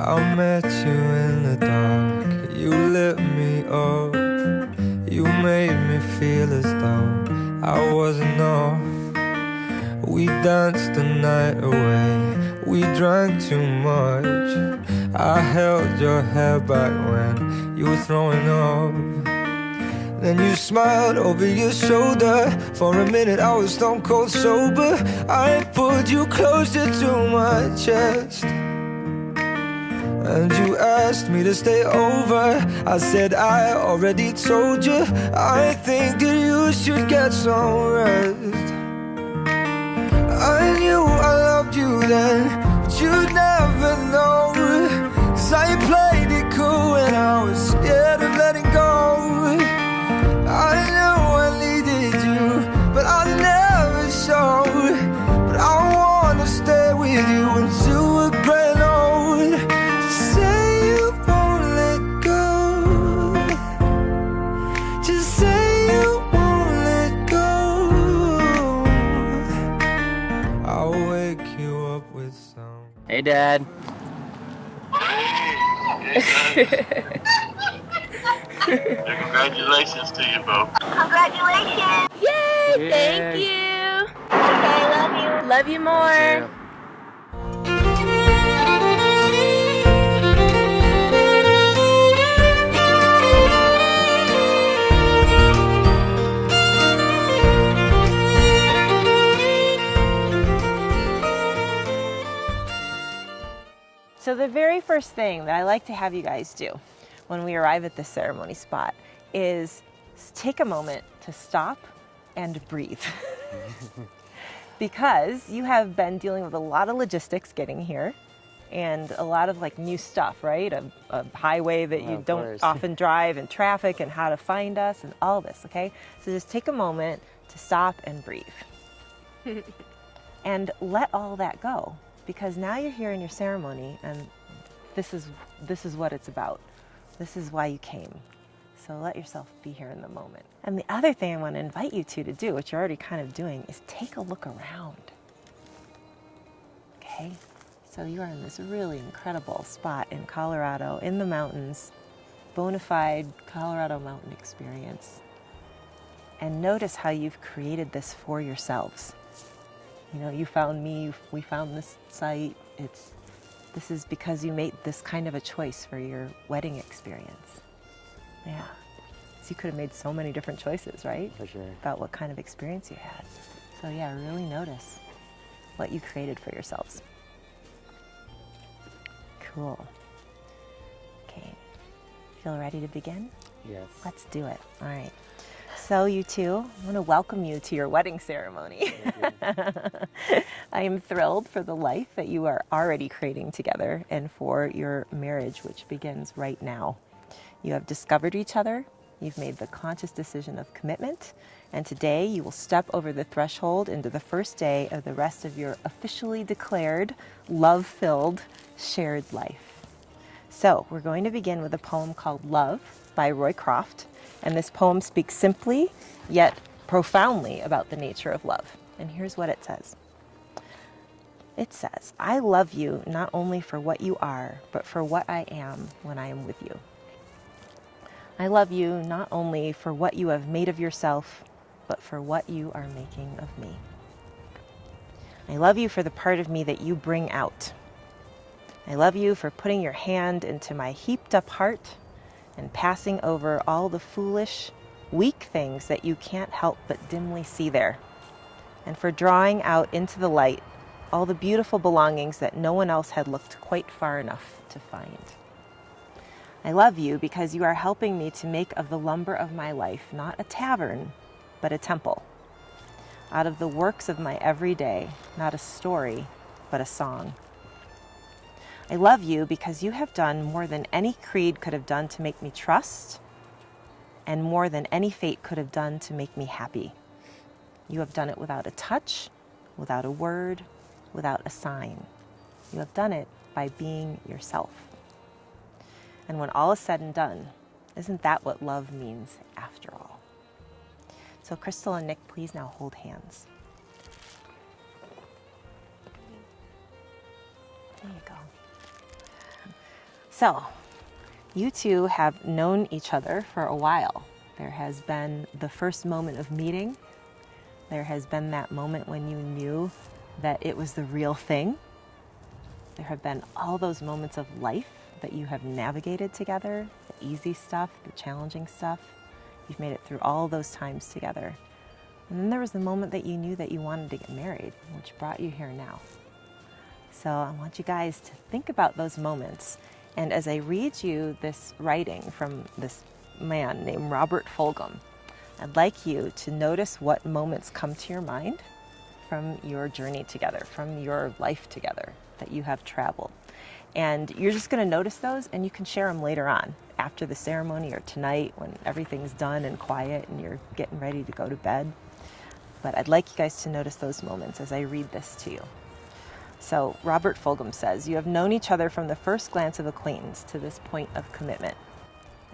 I met you in the dark, you lit me up. You made me feel as though I wasn't off. We danced the night away, we drank too much. I held your hair back when you were throwing up. Then you smiled over your shoulder. For a minute I was stone cold sober. I pulled you closer to my chest, and you asked me to stay over. I said I already told you, I think that you should get some rest. I knew I loved you then, but you'd never know. 'Cause I played it cool and I was scared of letting go. I know I needed you, but I never showed. But I wanna stay with you until we're grown old. Just say you won't let go. Just say you won't let go. I'll wake you up with some. Hey, Dad. Congratulations to you both. Congratulations! Yay! Yay. Thank you! Okay, love you. Love you more! So the very first thing that I like to have you guys do when we arrive at this ceremony spot is take a moment to stop and breathe. Because you have been dealing with a lot of logistics getting here and a lot of like new stuff, right? A highway that you don't often drive, and traffic and how to find us and all this, okay? So just take a moment to stop and breathe. And let all that go, because now you're here in your ceremony and this is what it's about. This is why you came. So let yourself be here in the moment. And the other thing I want to invite you to do, which you're already kind of doing, is take a look around. Okay? So you are in this really incredible spot in Colorado, in the mountains, bona fide Colorado mountain experience. And notice how you've created this for yourselves. You know, you found me, we found this site. This is because you made this kind of a choice for your wedding experience. Yeah. So you could have made so many different choices, right? For sure. About what kind of experience you had. So yeah, really notice what you created for yourselves. Cool. Okay. Feel ready to begin? Yes. Let's do it. All right. So you two, I want to welcome you to your wedding ceremony. I am thrilled for the life that you are already creating together and for your marriage, which begins right now. You have discovered each other, you've made the conscious decision of commitment, and today you will step over the threshold into the first day of the rest of your officially declared, love-filled, shared life. So we're going to begin with a poem called Love by Roy Croft. And this poem speaks simply, yet profoundly about the nature of love. And here's what it says. It says, I love you not only for what you are, but for what I am when I am with you. I love you not only for what you have made of yourself, but for what you are making of me. I love you for the part of me that you bring out. I love you for putting your hand into my heaped up heart and passing over all the foolish, weak things that you can't help but dimly see there, and for drawing out into the light all the beautiful belongings that no one else had looked quite far enough to find. I love you because you are helping me to make of the lumber of my life not a tavern, but a temple. Out of the works of my everyday, not a story, but a song. I love you because you have done more than any creed could have done to make me trust, and more than any fate could have done to make me happy. You have done it without a touch, without a word, without a sign. You have done it by being yourself. And when all is said and done, isn't that what love means after all? So Crystal and Nick, please now hold hands. There you go. So, you two have known each other for a while. There has been the first moment of meeting. There has been that moment when you knew that it was the real thing. There have been all those moments of life that you have navigated together, the easy stuff, the challenging stuff. You've made it through all those times together. And then there was the moment that you knew that you wanted to get married, which brought you here now. So I want you guys to think about those moments. And as I read you this writing from this man named Robert Fulghum, I'd like you to notice what moments come to your mind from your journey together, from your life together that you have traveled. And you're just going to notice those, and you can share them later on after the ceremony or tonight when everything's done and quiet and you're getting ready to go to bed. But I'd like you guys to notice those moments as I read this to you. So Robert Fulghum says, you have known each other from the first glance of acquaintance to this point of commitment.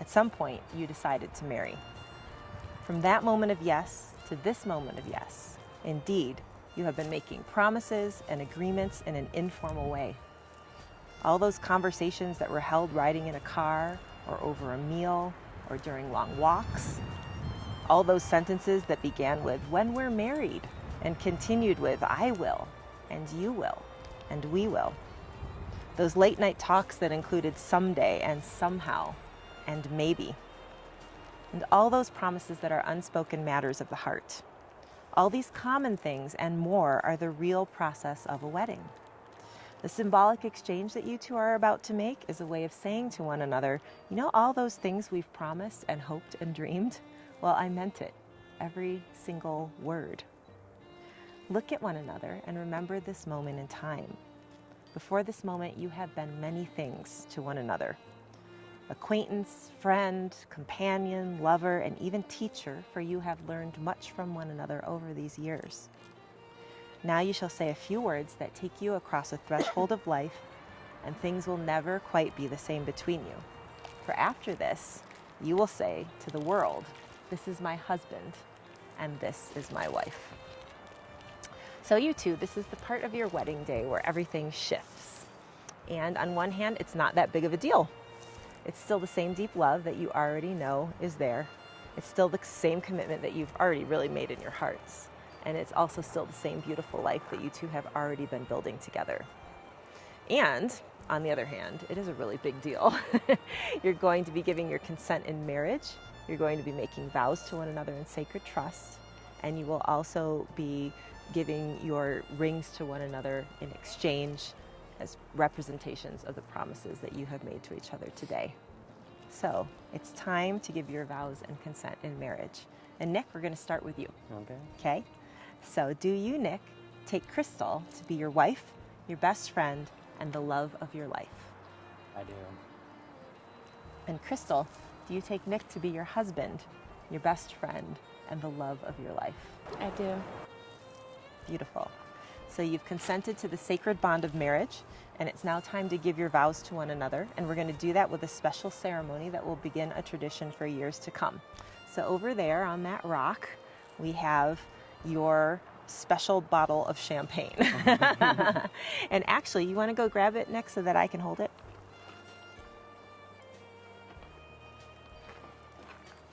At some point, you decided to marry. From that moment of yes to this moment of yes, indeed, you have been making promises and agreements in an informal way. All those conversations that were held riding in a car or over a meal or during long walks. All those sentences that began with, when we're married, and continued with, I will, and you will, and we will. Those late night talks that included someday and somehow and maybe. And all those promises that are unspoken matters of the heart. All these common things and more are the real process of a wedding. The symbolic exchange that you two are about to make is a way of saying to one another, you know all those things we've promised and hoped and dreamed? Well, I meant it, every single word. Look at one another and remember this moment in time. Before this moment, you have been many things to one another. Acquaintance, friend, companion, lover, and even teacher, for you have learned much from one another over these years. Now you shall say a few words that take you across a threshold of life, and things will never quite be the same between you. For after this, you will say to the world, this is my husband, and this is my wife. So you two, this is the part of your wedding day where everything shifts. And on one hand, it's not that big of a deal. It's still the same deep love that you already know is there. It's still the same commitment that you've already really made in your hearts. And it's also still the same beautiful life that you two have already been building together. And on the other hand, it is a really big deal. You're going to be giving your consent in marriage. You're going to be making vows to one another in sacred trust. And you will also be giving your rings to one another in exchange as representations of the promises that you have made to each other today. So it's time to give your vows and consent in marriage. And Nick, we're going to start with you. Okay? So do you, Nick, take Crystal to be your wife, your best friend, and the love of your life? I do. And Crystal, do you take Nick to be your husband, your best friend, and the love of your life? I do. Beautiful. So you've consented to the sacred bond of marriage, and it's now time to give your vows to one another. And we're going to do that with a special ceremony that will begin a tradition for years to come. So over there on that rock, we have your special bottle of champagne. And actually, you want to go grab it, Nick, so that I can hold it?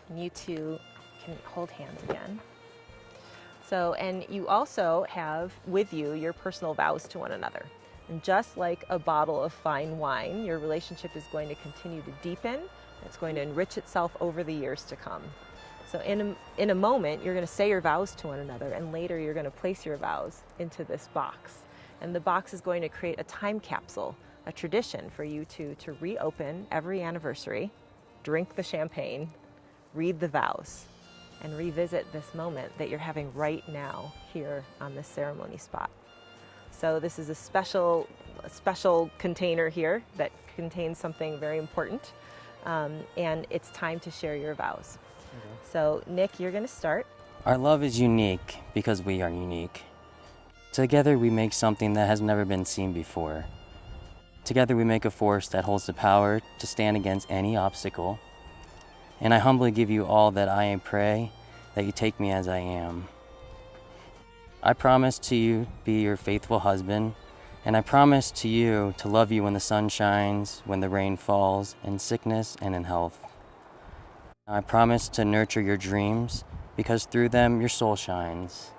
And you two can hold hands again. So, and you also have with you your personal vows to one another. And just like a bottle of fine wine, your relationship is going to continue to deepen. It's going to enrich itself over the years to come. So in a moment, you're going to say your vows to one another, and later you're going to place your vows into this box. And the box is going to create a time capsule, a tradition for you to reopen every anniversary, drink the champagne, read the vows, and revisit this moment that you're having right now here on this ceremony spot. So this is a special container here that contains something very important, and it's time to share your vows. Okay. So Nick, you're going to start. Our love is unique because we are unique. Together we make something that has never been seen before. Together we make a force that holds the power to stand against any obstacle. And I humbly give you all that I pray that you take me as I am. I promise to you be your faithful husband And I promise to you to love you when the sun shines, when the rain falls, in sickness and in health. I promise to nurture your dreams, because through them your soul shines.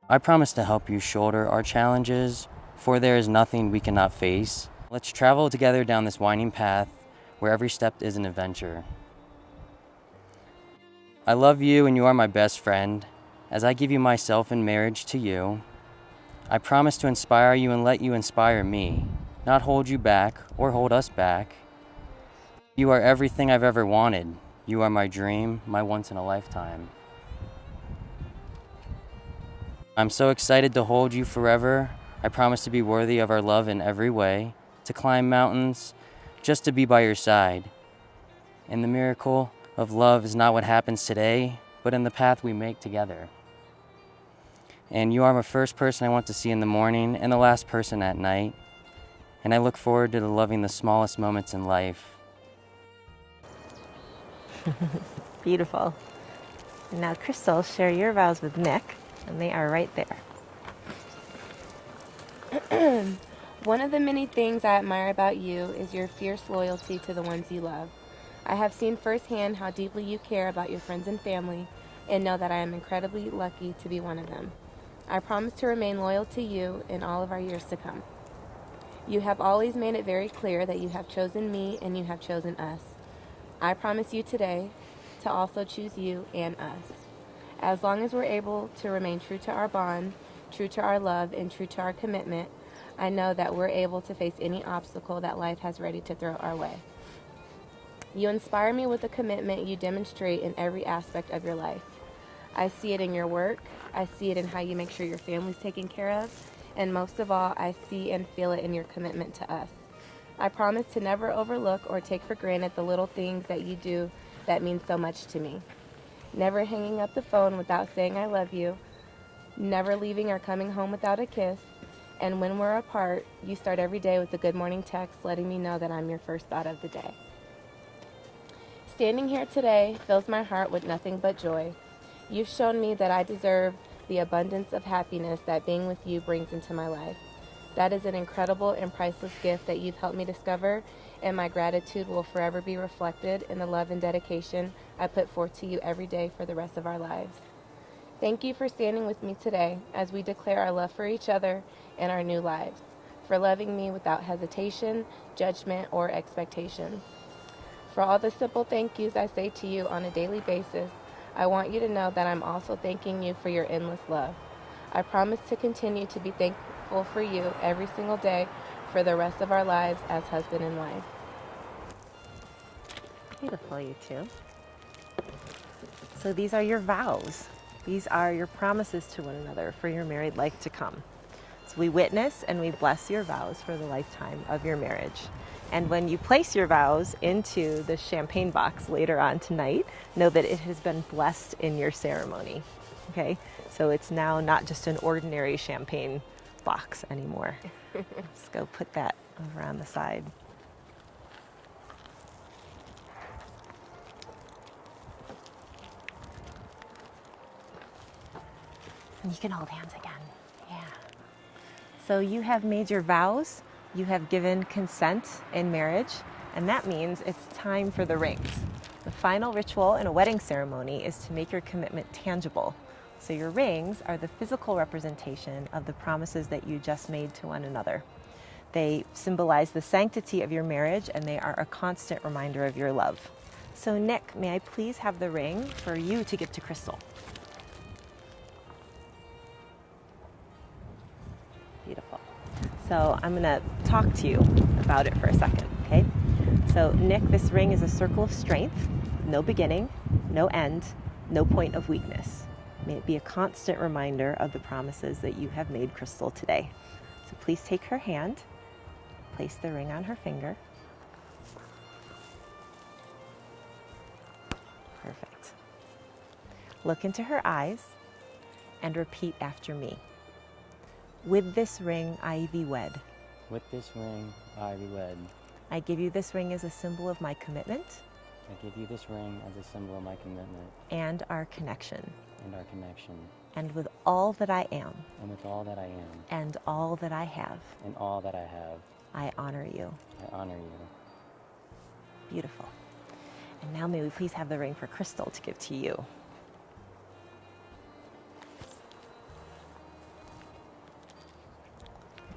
I promise to help you shoulder our challenges, for there is nothing we cannot face. Let's travel together down this winding path, where every step is an adventure. I love you and you are my best friend. As I give you myself in marriage to you, I promise to inspire you and let you inspire me, not hold you back or hold us back. You are everything I've ever wanted. You are my dream, my once in a lifetime. I'm so excited to hold you forever. I promise to be worthy of our love in every way, to climb mountains, just to be by your side. And the miracle of love is not what happens today, but in the path we make together. And you are the first person I want to see in the morning and the last person at night. And I look forward to loving the smallest moments in life. Beautiful. And now, Crystal, share your vows with Nick, and they are right there. One of the many things I admire about you is your fierce loyalty to the ones you love. I have seen firsthand how deeply you care about your friends and family, and know that I am incredibly lucky to be one of them. I promise to remain loyal to you in all of our years to come. You have always made it very clear that you have chosen me and you have chosen us. I promise you today to also choose you and us. As long as we're able to remain true to our bond, true to our love, and true to our commitment, I know that we're able to face any obstacle that life has ready to throw our way. You inspire me with the commitment you demonstrate in every aspect of your life. I see it in your work, I see it in how you make sure your family's taken care of, and most of all, I see and feel it in your commitment to us. I promise to never overlook or take for granted the little things that you do that mean so much to me. Never hanging up the phone without saying I love you, never leaving or coming home without a kiss, and when we're apart, you start every day with a good morning text letting me know that I'm your first thought of the day. Standing here today fills my heart with nothing but joy. You've shown me that I deserve the abundance of happiness that being with you brings into my life. That is an incredible and priceless gift that you've helped me discover, and my gratitude will forever be reflected in the love and dedication I put forth to you every day for the rest of our lives. Thank you for standing with me today as we declare our love for each other and our new lives, for loving me without hesitation, judgment, or expectation. For all the simple thank yous I say to you on a daily basis, I want you to know that I'm also thanking you for your endless love. I promise to continue to be thankful for you every single day for the rest of our lives as husband and wife. Beautiful, you two. So these are your vows. These are your promises to one another for your married life to come. So we witness and we bless your vows for the lifetime of your marriage. And when you place your vows into the champagne box later on tonight, know that it has been blessed in your ceremony. Okay? So it's now not just an ordinary champagne box anymore. Let's go put that over on the side. And you can hold hands again. Yeah. So you have made your vows. You have given consent in marriage, and that means it's time for the rings. The final ritual in a wedding ceremony is to make your commitment tangible. So your rings are the physical representation of the promises that you just made to one another. They symbolize the sanctity of your marriage, and they are a constant reminder of your love. So Nick, may I please have the ring for you to give to Crystal? Beautiful. So I'm going to talk to you about it for a second, okay? So Nick, this ring is a circle of strength, no beginning, no end, no point of weakness. May it be a constant reminder of the promises that you have made Crystal today. So please take her hand, place the ring on her finger. Perfect. Look into her eyes and repeat after me. With this ring, I thee wed. With this ring, I be wed. I give you this ring as a symbol of my commitment. I give you this ring as a symbol of my commitment And our connection. and our connection. And with all that I am and with all that I am and all that I have, and all that I have, I honor you. I honor you. Beautiful. And now may we please have the ring for Crystal to give to you.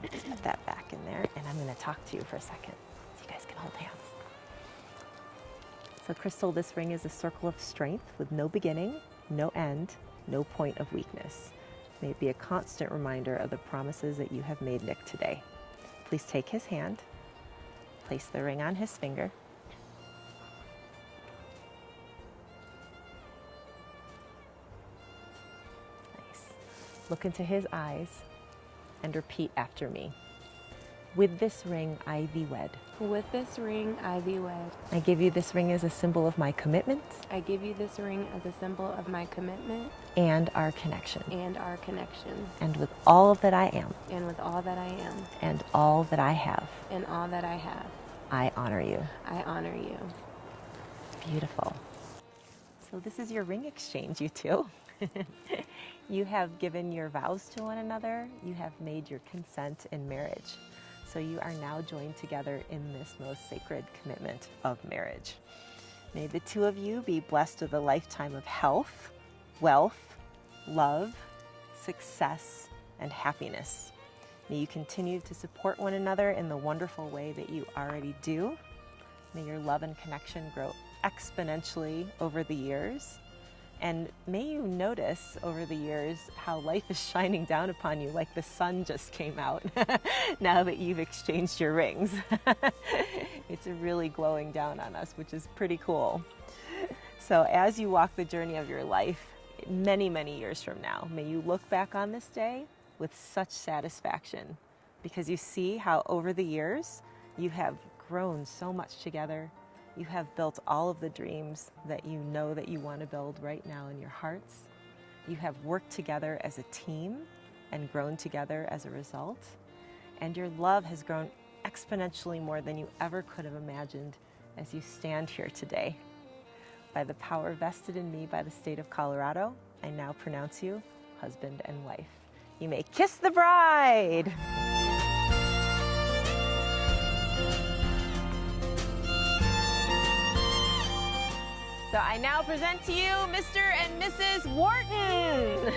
Let's put that back in there, and I'm going to talk to you for a second so you guys can hold hands. So Crystal, this ring is a circle of strength with no beginning, no end, no point of weakness. May it be a constant reminder of the promises that you have made Nick today. Please take his hand, place the ring on his finger. Nice. Look into his eyes and repeat after me. With this ring, I thee wed. With this ring, I thee wed. I give you this ring as a symbol of my commitment I give you this ring as a symbol of my commitment and our connection. and our connection. And with all that I am And with all that I am and all that I have, and all that I have, I honor you. I honor you. Beautiful. So this is your ring exchange, you two. You have given your vows to one another. You have made your consent in marriage. So you are now joined together in this most sacred commitment of marriage. May the two of you be blessed with a lifetime of health, wealth, love, success, and happiness. May you continue to support one another in the wonderful way that you already do. May your love and connection grow exponentially over the years. And may you notice over the years how life is shining down upon you like the sun just came out now that you've exchanged your rings. It's really glowing down on us, which is pretty cool. So as you walk the journey of your life, many, many years from now, may you look back on this day with such satisfaction because you see how over the years you have grown so much together. You have built all of the dreams that you know that you want to build right now in your hearts. You have worked together as a team and grown together as a result. And your love has grown exponentially more than you ever could have imagined as you stand here today. By the power vested in me by the state of Colorado, I now pronounce you husband and wife. You may kiss the bride. So I now present to you Mr. and Mrs. Wharton.